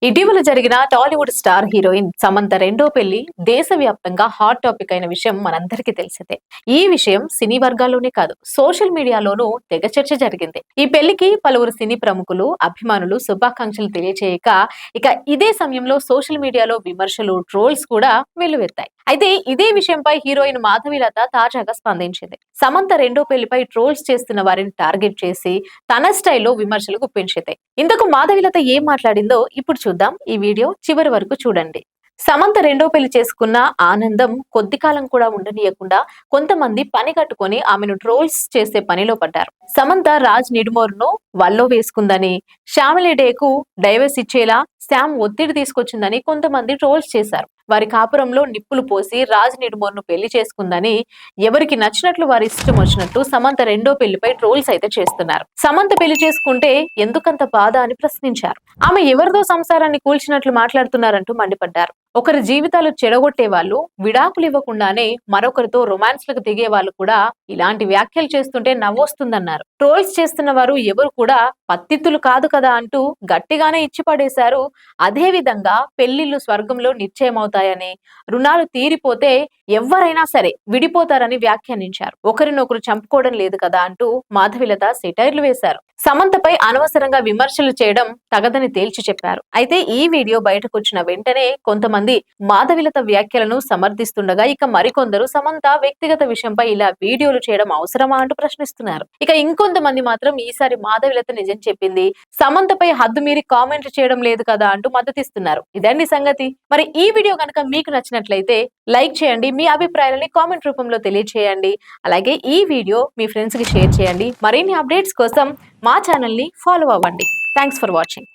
ఇటీవల జరిగిన Tollywood star heroine Samantha రెండో పెళ్లి దేశవ్యాప్తంగా హాట్ టాపిక్ అయిన విషయం మనందరికీ తెలిసిందే. ఈ విషయం సినీ వర్గాల్లోనే కాదు, సోషల్ మీడియాలోనూ తెగ చర్చ జరిగింది. ఈ పెళ్లికి పలువురు సినీ ప్రముఖులు, అభిమానులు శుభాకాంక్షలు తెలియజేయక, ఇక ఇదే సమయంలో సోషల్ మీడియాలో విమర్శలు, ట్రోల్స్ కూడా వెల్లువెత్తాయి. అయితే ఇదే విషయంపై హీరోయిన్ మాధవీలత తాజాగా స్పందించింది. సమంత రెండో పెళ్లిపై ట్రోల్స్ చేస్తున్న వారిని టార్గెట్ చేసి తన స్టైల్లో విమర్శలు గుప్పించింది. ఇందుకు మాధవీలత ఏం మాట్లాడిందో ఇప్పుడు చూద్దాం. ఈ వీడియో చివరి వరకు చూడండి. సమంత రెండో పెళ్లి చేసుకున్న ఆనందం కొద్ది కాలం కూడా ఉండనీయకుండా కొంతమంది పని కట్టుకొని ఆమెను ట్రోల్స్ చేసే పనిలో పడ్డారు. సమంత రాజ్ నిడుమోర్ను వల్లో వేసుకుందని, శ్యామిలి డేకు డైవర్స్ ఇచ్చేలా శామ్ ఒత్తిడి తీసుకొచ్చిందని కొంతమంది ట్రోల్స్ చేశారు. వారి కాపురంలో నిప్పులు పోసి రాజ్ నిడుమోర్ను పెళ్లి చేసుకుందని, ఎవరికి నచ్చినట్లు వారి ఇష్టం వచ్చినట్టు సమంత రెండో పెళ్లిపై ట్రోల్స్ అయితే చేస్తున్నారు. సమంత పెళ్లి చేసుకుంటే ఎందుకంత బాధ అని ప్రశ్నించారు. ఆమె ఎవరిదో సంసారాన్ని కూల్చినట్లు మాట్లాడుతున్నారంటూ మండిపడ్డారు. ఒకరి జీవితాలు చెడగొట్టే వాళ్ళు విడాకులు ఇవ్వకుండానే మరొకరితో రొమాన్స్ లకు దిగే వాళ్ళు కూడా ఇలాంటి వ్యాఖ్యలు చేస్తుంటే నవ్వొస్తుందన్నారు. ట్రోల్స్ చేస్తున్న వారు ఎవరు కూడా పత్తిత్తులు కాదు కదా అంటూ గట్టిగానే ఇచ్చి పడేశారు. అదే విధంగా పెళ్లిళ్లు స్వర్గంలో నిశ్చయమవుతాయని, రుణాలు తీరిపోతే ఎవరైనా సరే విడిపోతారని వ్యాఖ్యానించారు. ఒకరినొకరు చంపుకోవడం లేదు కదా అంటూ మాధవిలత సెటైర్లు వేశారు. సమంతపై అనవసరంగా విమర్శలు చేయడం తగదని తేల్చి చెప్పారు. అయితే ఈ వీడియో బయటకు వచ్చిన వెంటనే కొంతమంది మాధవిలత వ్యాఖ్యలను సమర్థిస్తుండగా, ఇక మరికొందరు సమంత వ్యక్తిగత విషయంపై ఇలా వీడియోలు చేయడం అవసరమా అంటూ ప్రశ్నిస్తున్నారు. ఇక ఇంకొంతమంది మాత్రం ఈసారి మాధవిలత నిజం చెప్పింది, సమంతపై హద్దు మీరి కామెంట్లు చేయడం లేదు కదా అంటూ మద్దతిస్తున్నారు. ఇదండి సంగతి. మరి ఈ వీడియో కనుక మీకు నచ్చినట్లయితే లైక్ చేయండి, మీ అభిప్రాయాలని కామెంట్ రూపంలో తెలియజేయండి. అలాగే ఈ వీడియో మీ ఫ్రెండ్స్ కి షేర్ చేయండి. మరిన్ని అప్డేట్స్ కోసం మా ఛానల్ ని ఫాలో అవ్వండి. Thanks for watching.